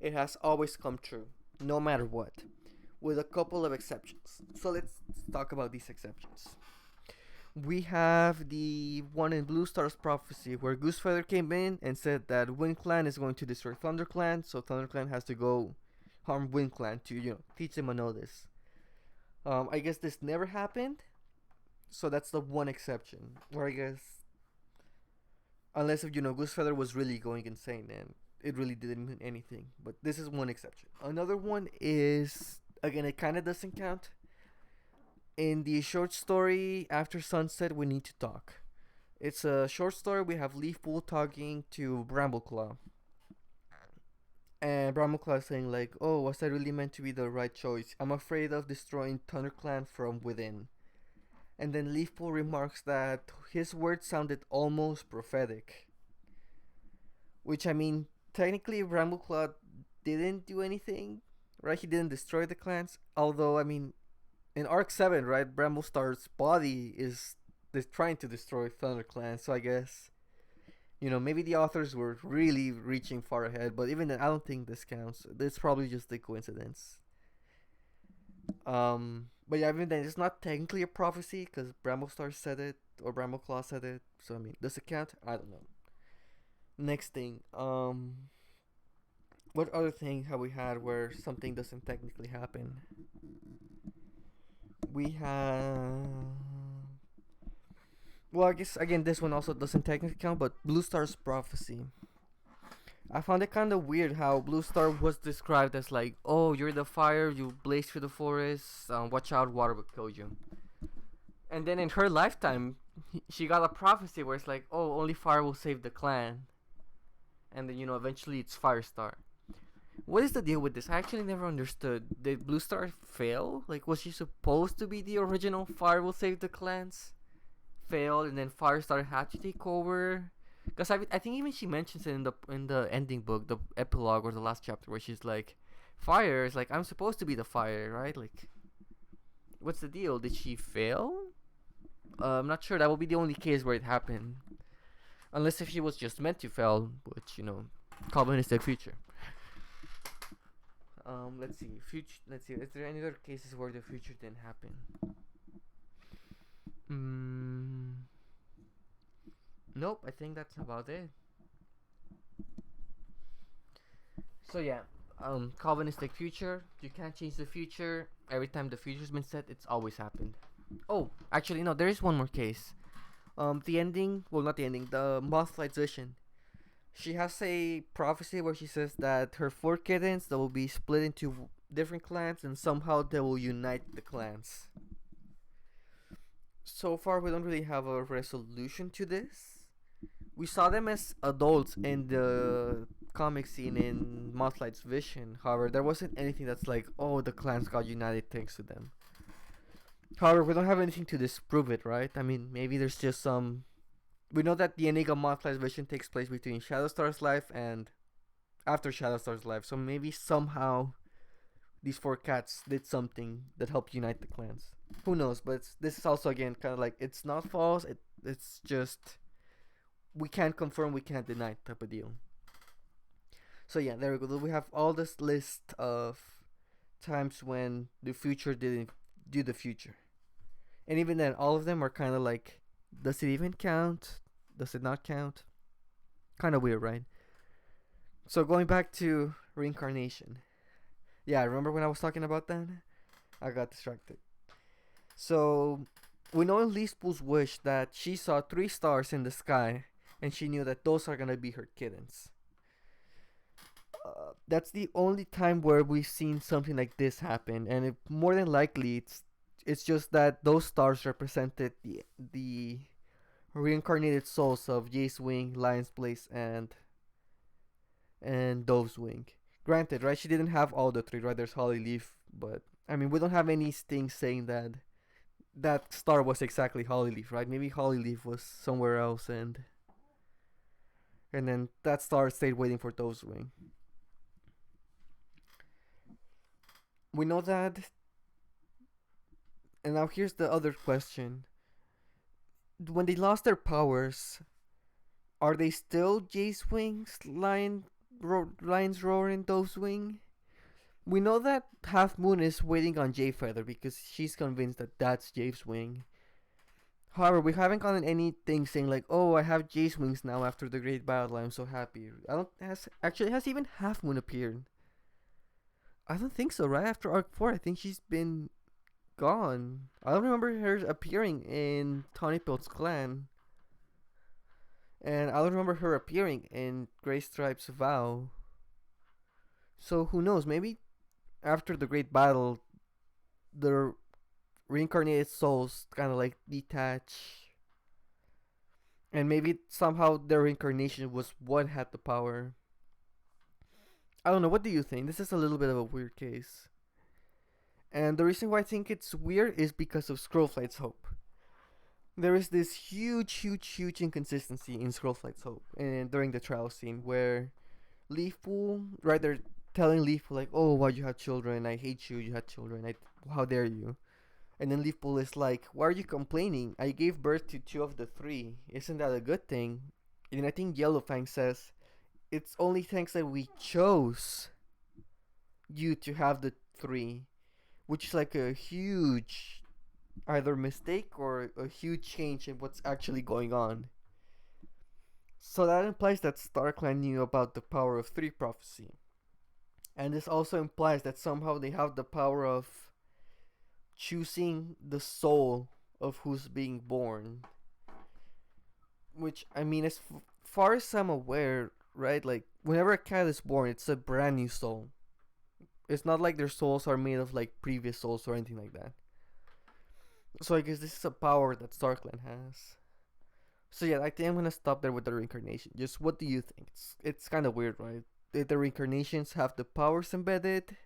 it has always come true, no matter what, with a couple of exceptions. So let's talk about these exceptions. We have the one in Blue Star's prophecy where Goosefeather came in and said that Wind Clan is going to destroy Thunder Clan, so Thunder Clan has to go harm Wind Clan to, teach them a notice. I guess this never happened, so that's the one exception. Where I guess, unless if Goosefeather was really going insane and it really didn't mean anything, but this is one exception. Another one is, again, it kind of doesn't count. In the short story After Sunset, We Need to Talk. It's a short story. We have Leafpool talking to Brambleclaw, and Brambleclaw is saying like, "Oh, was that really meant to be the right choice? I'm afraid of destroying ThunderClan from within." And then Leafpool remarks that his words sounded almost prophetic, which, I mean, technically Brambleclaw didn't do anything, right? He didn't destroy the clans, although, I mean, in Arc 7, right, Bramblestar's body is trying to destroy ThunderClan, so I guess, maybe the authors were really reaching far ahead, but even then, I don't think this counts. It's probably just a coincidence. But yeah, even then, it's not technically a prophecy, because Bramblestar said it, or Brambleclaw said it, so I mean, does it count? I don't know. Next thing, what other thing have we had where something doesn't technically happen? We have, well, I guess again this one also doesn't technically count, but Blue Star's prophecy. I found it kind of weird how Blue Star was described as like, "Oh, you're the fire, you blaze through the forest. Watch out, water will kill you." And then in her lifetime, she got a prophecy where it's like, "Oh, only fire will save the clan." And then eventually it's Firestar. What is the deal with this? I actually never understood. Did Blue Star fail? Like, was she supposed to be the original Fire Will Save the Clans? Failed, and then Firestar had to take over. Because I think even she mentions it in the ending book, the epilogue or the last chapter, where she's like, "Fire is like, I'm supposed to be the fire, right? Like, what's the deal? Did she fail? I'm not sure. That will be the only case where it happened, unless if she was just meant to fail, which Calvin is the future." Let's see. Let's see. Is there any other cases where the future didn't happen? Nope. I think that's about it. So yeah, Calvinistic future. You can't change the future. Every time the future's been set, it's always happened. Oh, actually no. There is one more case. The ending. Well, not the ending. The Moth Light's vision. She has a prophecy where she says that her 4 kittens that will be split into different clans and somehow they will unite the clans. So far, we don't really have a resolution to this. We saw them as adults in the comic scene in Mothlight's vision. However, there wasn't anything that's like, "Oh, the clans got united thanks to them." However, we don't have anything to disprove it, right? I mean, maybe there's just some. We know that the ending of Mothlight's vision takes place between Shadowstar's life and after Shadowstar's life, so maybe somehow these 4 cats did something that helped unite the clans. Who knows? But this is also again kind of like, it's not false. It's just we can't confirm, we can't deny type of deal. So yeah, there we go. We have all this list of times when the future didn't do the future, and even then, all of them are kind of like, does it even count? Does it not count? Kind of weird, right? So going back to Reincarnation. Yeah, remember when I was talking about that? I got distracted. So we know in Leafpool's wish that she saw 3 stars in the sky, and she knew that those are gonna be her kittens. That's the only time where we've seen something like this happen, and more than likely it's just that those stars represented the reincarnated souls of Jace Wing, Lion's Blaze, and Dove's Wing. Granted, right? She didn't have all the 3, right? There's Holly Leaf, but I mean, we don't have any things saying that that star was exactly Hollyleaf, right? Maybe Hollyleaf was somewhere else, and then that star stayed waiting for Dozewing. We know that, and now here's the other question: when they lost their powers, are they still Jace Wing's Lion's Roar and Dozewing? We know that Half Moon is waiting on Jay Feather because she's convinced that that's Jade's wing. However, we haven't gotten anything saying like, "Oh, I have Jade's wings now after the Great Battle. I'm so happy." I don't has even Half Moon appeared? I don't think so. Right after Arc 4, I think she's been gone. I don't remember her appearing in Tawny Pilt's clan, and I don't remember her appearing in Grey Stripe's Vow. So who knows? Maybe after the Great Battle, the reincarnated souls kind of like detach, and maybe somehow their reincarnation was what had the power. I don't know. What do you think? This is a little bit of a weird case, and the reason why I think it's weird is because of Scrollflight's Hope. There is this huge inconsistency in Scrollflight's Hope, and during the trial scene where Leafpool, right, they're telling Leafpool like, "Oh, why you have children? I hate you. You had children. How dare you?" And then Leafpool is like, "Why are you complaining? I gave birth to two of the three. Isn't that a good thing?" And then I think Yellowfang says, "It's only thanks that we chose you to have the three," which is like a huge either mistake or a huge change in what's actually going on. So that implies that Starclan knew about the power of three prophecy. And this also implies that somehow they have the power of choosing the soul of who's being born. Which, I mean, as far as I'm aware, right, like, whenever a cat is born, it's a brand new soul. It's not like their souls are made of, like, previous souls or anything like that. So I guess this is a power that Starclan has. So yeah, I think I'm gonna stop there with the reincarnation. Just what do you think? It's kind of weird, right? Did the reincarnations have the powers embedded?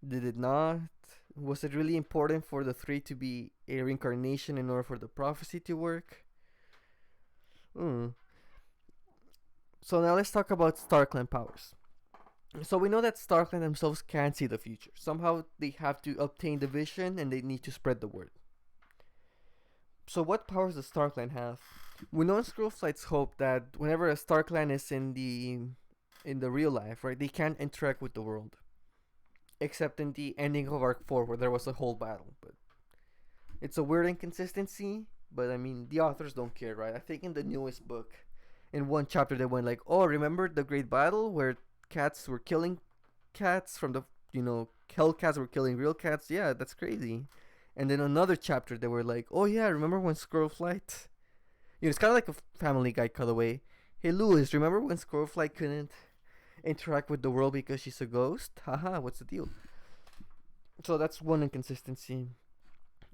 Did it not? Was it really important for the three to be a reincarnation in order for the prophecy to work? Mm. So now let's talk about StarClan powers. So we know that StarClan themselves can't see the future. Somehow they have to obtain the vision and they need to spread the word. So what powers does StarClan have? We know in Scrollflight's Hope that whenever a StarClan is in the real life, right, they can't interact with the world. Except in the ending of Arc 4 where there was a whole battle. But it's a weird inconsistency, but I mean the authors don't care, right? I think in the newest book, in one chapter they went like, "Oh, remember the great battle where cats were killing cats from the hell cats were killing real cats? Yeah, that's crazy." And then another chapter they were like, "Oh yeah, remember when Squirrelflight?" It's kind of like a Family Guy cutaway. "Hey Lewis, remember when Squirrelflight couldn't interact with the world because she's a ghost? Haha, what's the deal?" So that's one inconsistency.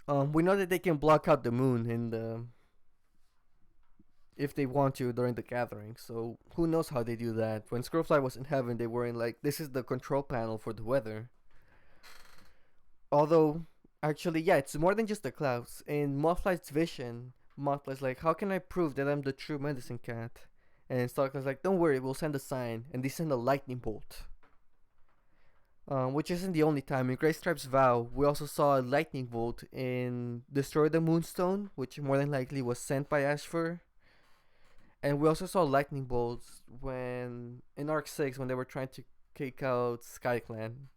We know that they can block out the moon in the if they want to during the gathering. So who knows how they do that? When Squirrelfly was in heaven, they were in like, this is the control panel for the weather. Although, actually, yeah, it's more than just the clouds. In Mothlight's vision, Mothlight's like, "How can I prove that I'm the true medicine cat?" And Stark's like, "Don't worry, we'll send a sign." And they send a lightning bolt. Which isn't the only time. In Grey Stripe's Vow, we also saw a lightning bolt in Destroy the Moonstone, which more than likely was sent by Ashfur. And we also saw lightning bolts when in Arc 6 when they were trying to kick out SkyClan.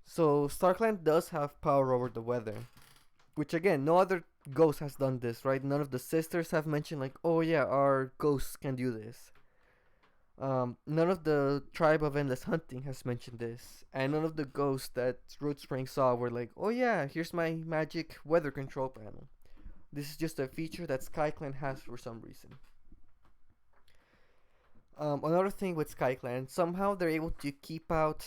So StarClan does have power over the weather, which again, no other ghost has done this, right? None of the sisters have mentioned like, "Oh yeah, our ghosts can do this." None of the tribe of Endless Hunting has mentioned this, and none of the ghosts that Rootspring saw were like, "Oh yeah, here's my magic weather control panel." This is just a feature that SkyClan has for some reason. Another thing with SkyClan, somehow they're able to keep out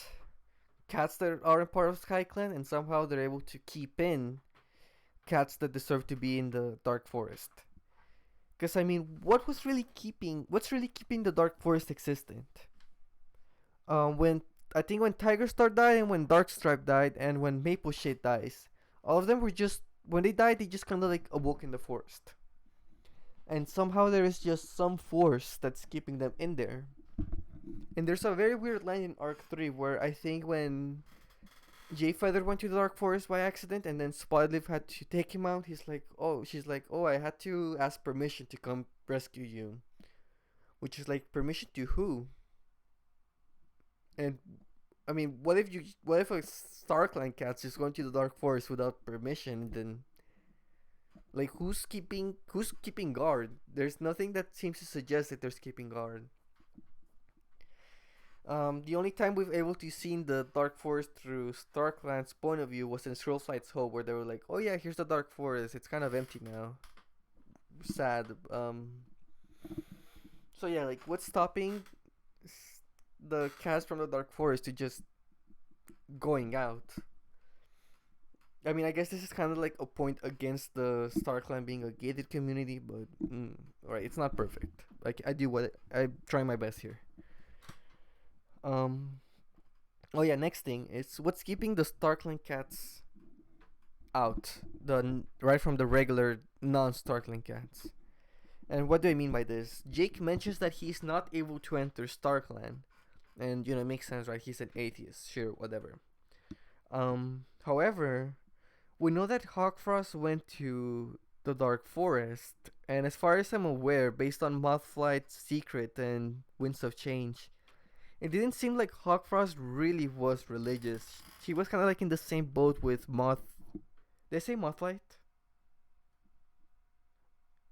cats that aren't part of SkyClan, and somehow they're able to keep in cats that deserve to be in the Dark Forest. Because I mean, what's really keeping the Dark Forest existent? When I think when Tiger Star died and when Darkstripe died and when Maple Shade dies, all of them were just when they died they just kind of like awoke in the forest, and somehow there is just some force that's keeping them in there. And there's a very weird line in Arc 3 where I think when J Feather went to the Dark Forest by accident and then Spotleaf had to take him out, she's like, oh, I had to ask permission to come rescue you. Which is like, permission to who? And I mean, what if a Starclan cat's just going to the Dark Forest without permission? Then, like, who's keeping guard? There's nothing that seems to suggest that there's keeping guard. The only time we've able to seen the Dark Forest through Starclan's point of view was in Scrollflight's Hope, where they were like, "Oh yeah, here's the Dark Forest. It's kind of empty now. Sad." So yeah, like, what's stopping the cast from the Dark Forest to just going out? I mean, I guess this is kind of like a point against the Starclan being a gated community, but alright, it's not perfect. Like, I try my best here. Um. Oh yeah. Next thing is what's keeping the Starkling cats out, right from the regular non-Starkling cats. And what do I mean by this? Jake mentions that he's not able to enter Starkland, and it makes sense, right? He's an atheist. Sure, whatever. However, we know that Hawkfrost went to the Dark Forest, and as far as I'm aware, based on Mothflight's secret and Winds of Change, it didn't seem like Hawkfrost really was religious. She was kind of like in the same boat with Moth. Did I say Mothlight?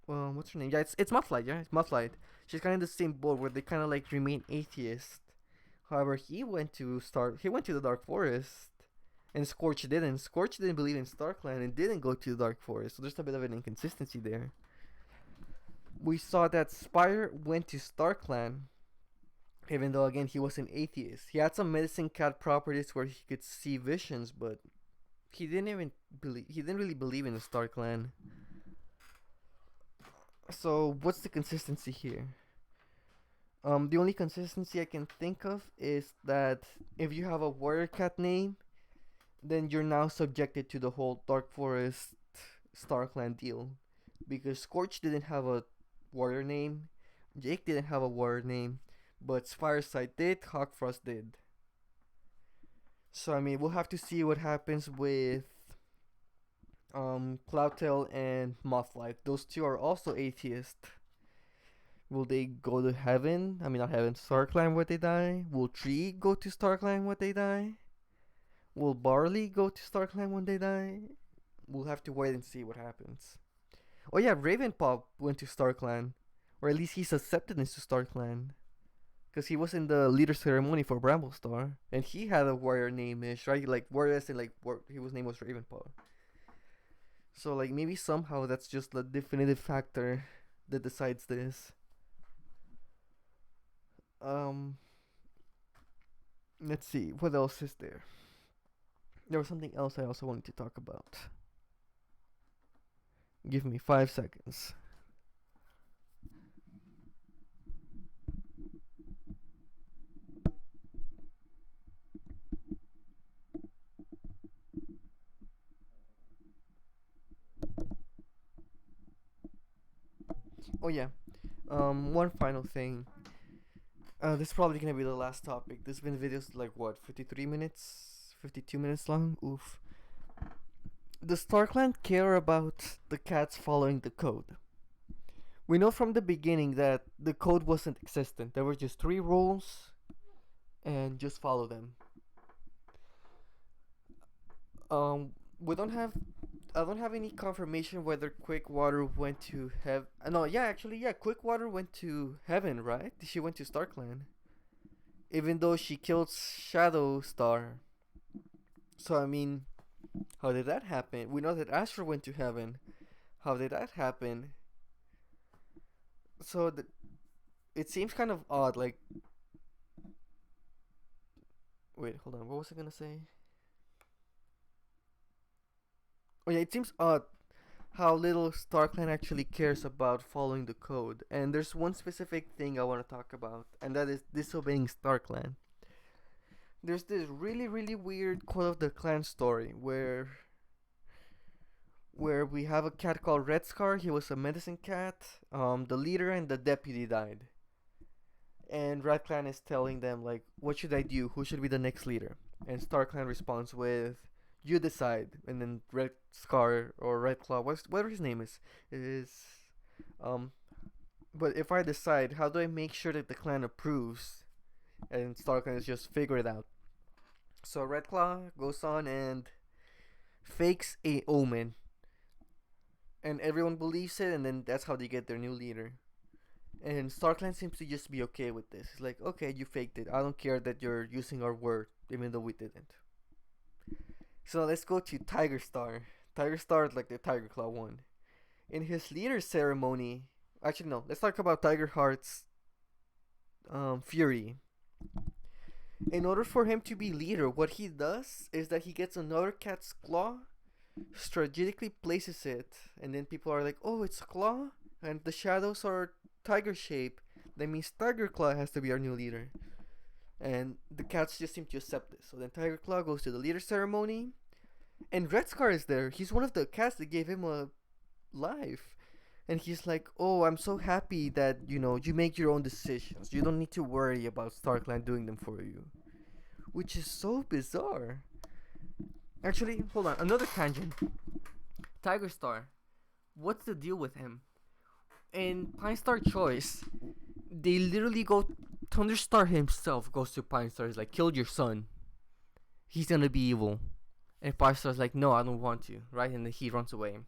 Well, what's her name? Yeah, it's Mothlight. Yeah, it's Mothlight. She's kind of in the same boat where they kind of like remain atheist. However, He went to the Dark Forest, and Scorch didn't. Scorch didn't believe in StarClan and didn't go to the Dark Forest. So there's a bit of an inconsistency there. We saw that Spire went to StarClan, even though again he was an atheist. He had some medicine cat properties where he could see visions, but he didn't really believe in the StarClan. So what's the consistency here? The only consistency I can think of is that if you have a warrior cat name, then you're now subjected to the whole Dark Forest StarClan deal. Because Scorch didn't have a warrior name, Jake didn't have a warrior name, but Firestar did, Hawkfrost did. So I mean, we'll have to see what happens with Cloudtail and Mothlight. Those two are also atheists. Will they go to heaven? I mean, not heaven, StarClan when they die? Will Tree go to StarClan when they die? Will Barley go to StarClan when they die? We'll have to wait and see what happens. Oh yeah, Ravenpop went to StarClan. Or at least he's accepted into StarClan. Because he was in the leader ceremony for Bramblestar. And he had a warrior name-ish, right? Like, warrior and like, his name was Ravenpop. So, like, maybe somehow that's just the definitive factor that decides this. Let's see, what else is there? There was something else I also wanted to talk about. Give me 5 seconds. Oh yeah, one final thing. This is probably gonna be the last topic. This has been videos like what, 53 minutes, 52 minutes long. Oof. Does StarClan care about the cats following the code? We know from the beginning that the code wasn't existent. There were just 3 rules, and just follow them. We don't have. I don't have any confirmation whether Quickwater went to heaven. No, yeah, actually, yeah, Quickwater went to heaven, right? She went to StarClan, even though she killed Shadowstar. So I mean, how did that happen? We know that Asher went to heaven. How did that happen? So it seems kind of odd. Like, wait, hold on. What was I gonna say? Oh yeah, it seems odd how little StarClan actually cares about following the code. And there's one specific thing I want to talk about, and that is disobeying StarClan. there's this really weird Call of the Clan story where we have a cat called Red Scar. He was a medicine cat. The leader and the deputy died, and Red Clan is telling them like, what should I do? Who should be the next leader? And Starclan responds with, "You decide." And then Red Scar or Red Claw, whatever his name is um. But if I decide, how do I make sure that the clan approves? And Starclan is just figure it out. So Red Claw goes on and fakes a omen, and everyone believes it, and then that's how they get their new leader. And Starclan seems to just be okay with this. He's like, okay, you faked it. I don't care that you're using our word, even though we didn't. So let's go to Tiger Star. Tiger Star, like the Tiger Claw one. In his leader ceremony, actually no, let's talk about Tiger Heart's Fury. In order for him to be leader, what he does is that he gets another cat's claw, strategically places it, and then people are like, oh, it's a claw, and the shadows are tiger shape. That means Tiger Claw has to be our new leader. And the cats just seem to accept this. So then Tiger Claw goes to the leader ceremony, and Red Scar is there. He's one of the cats that gave him a life. And he's like, oh, I'm so happy that, you make your own decisions. You don't need to worry about Starclan doing them for you. Which is so bizarre. Actually, hold on, another tangent. Tiger Star, what's the deal with him? In Pine Star Choice, they literally go, Thunderstar himself goes to Pine Star. He's like, killed your son. He's gonna be evil. And Pine Star's like, no, I don't want to, right? And then he runs away.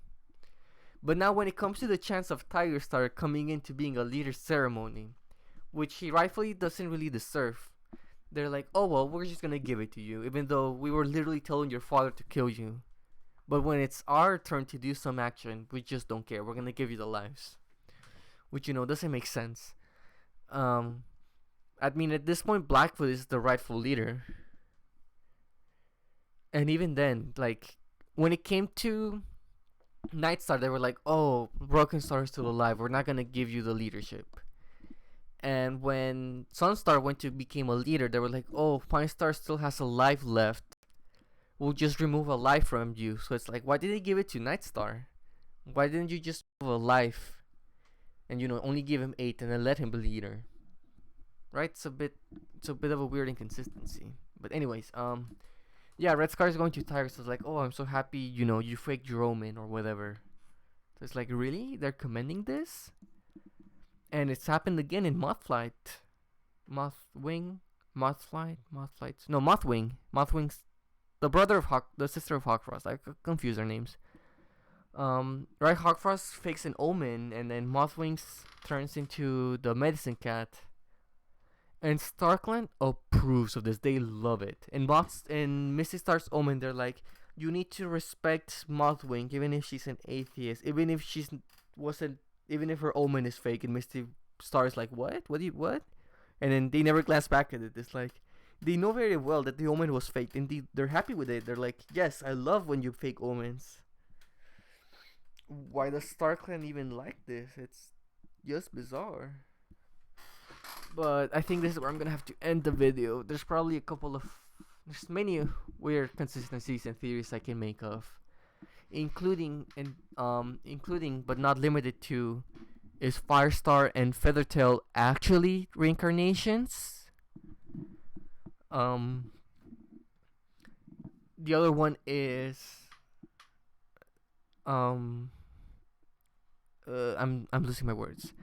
But now when it comes to the chance of Tiger Star coming into being a leader ceremony, which he rightfully doesn't really deserve, they're like, oh well, we're just gonna give it to you, even though we were literally telling your father to kill you. But when it's our turn to do some action, we just don't care. We're gonna give you the lives. Which, doesn't make sense. I mean, at this point, Blackfoot is the rightful leader. And even then, like, when it came to Nightstar, they were like, oh, Broken Star is still alive. We're not going to give you the leadership. And when Sunstar went to become a leader, they were like, oh, Pine Star still has a life left. We'll just remove a life from you. So it's like, why did they give it to Nightstar? Why didn't you just remove a life and, only give him 8 and then let him be leader? Right? It's a bit of a weird inconsistency. But anyways, yeah, Red Scar is going to Tiger, so it's like, oh, I'm so happy, you faked your omen or whatever. So it's like, really? They're commending this? And it's happened again in Mothflight. Mothwing? Mothflight? No, Mothwing. Mothwing's the brother of the sister of Hawkfrost. I confuse their names. Right, Hawkfrost fakes an omen, and then Mothwing turns into the medicine cat. And Starclan approves of this. They love it. And Misty Star's omen, they're like, you need to respect Mothwing, even if she's an atheist, even if even if her omen is fake. And Misty Star's like, what? What? And then they never glance back at it. It's like, they know very well that the omen was fake, and they're happy with it. They're like, yes, I love when you fake omens. Why does Starclan even like this? It's just bizarre. But I think this is where I'm gonna have to end the video. There's probably there's many weird consistencies and theories I can make of, including but not limited to, is Firestar and Feathertail actually reincarnations? The other one is I'm losing my words.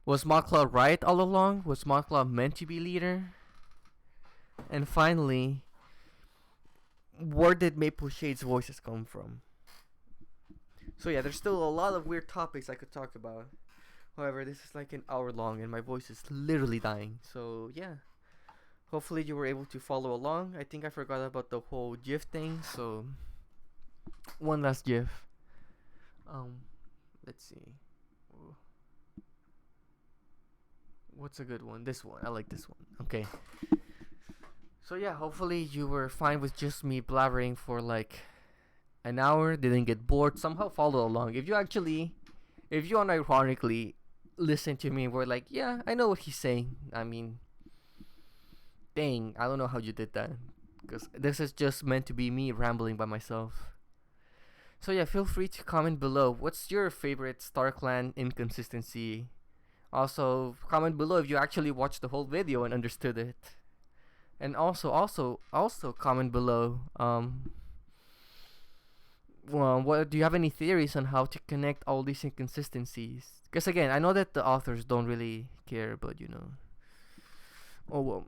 Was Mothclaw right all along? Was Mothclaw meant to be leader? And finally, where did Maple Shade's voices come from? So yeah, there's still a lot of weird topics I could talk about. However, this is like an hour long and my voice is literally dying. So yeah, hopefully you were able to follow along. I think I forgot about the whole GIF thing, so one last GIF. Let's see. What's a good one? This one. I like this one. Okay. So yeah, hopefully you were fine with just me blabbering for like an hour, didn't get bored, somehow follow along. If you unironically listen to me and were like, yeah, I know what he's saying. I mean, Dang, I don't know how you did that. Because this is just meant to be me rambling by myself. So yeah, feel free to comment below. What's your favorite Starclan inconsistency? Also, comment below if you actually watched the whole video and understood it. And also comment below. Well, what do you have any theories on how to connect all these inconsistencies? Because again, I know that the authors don't really care, but you know. Oh well.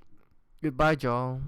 Goodbye, y'all.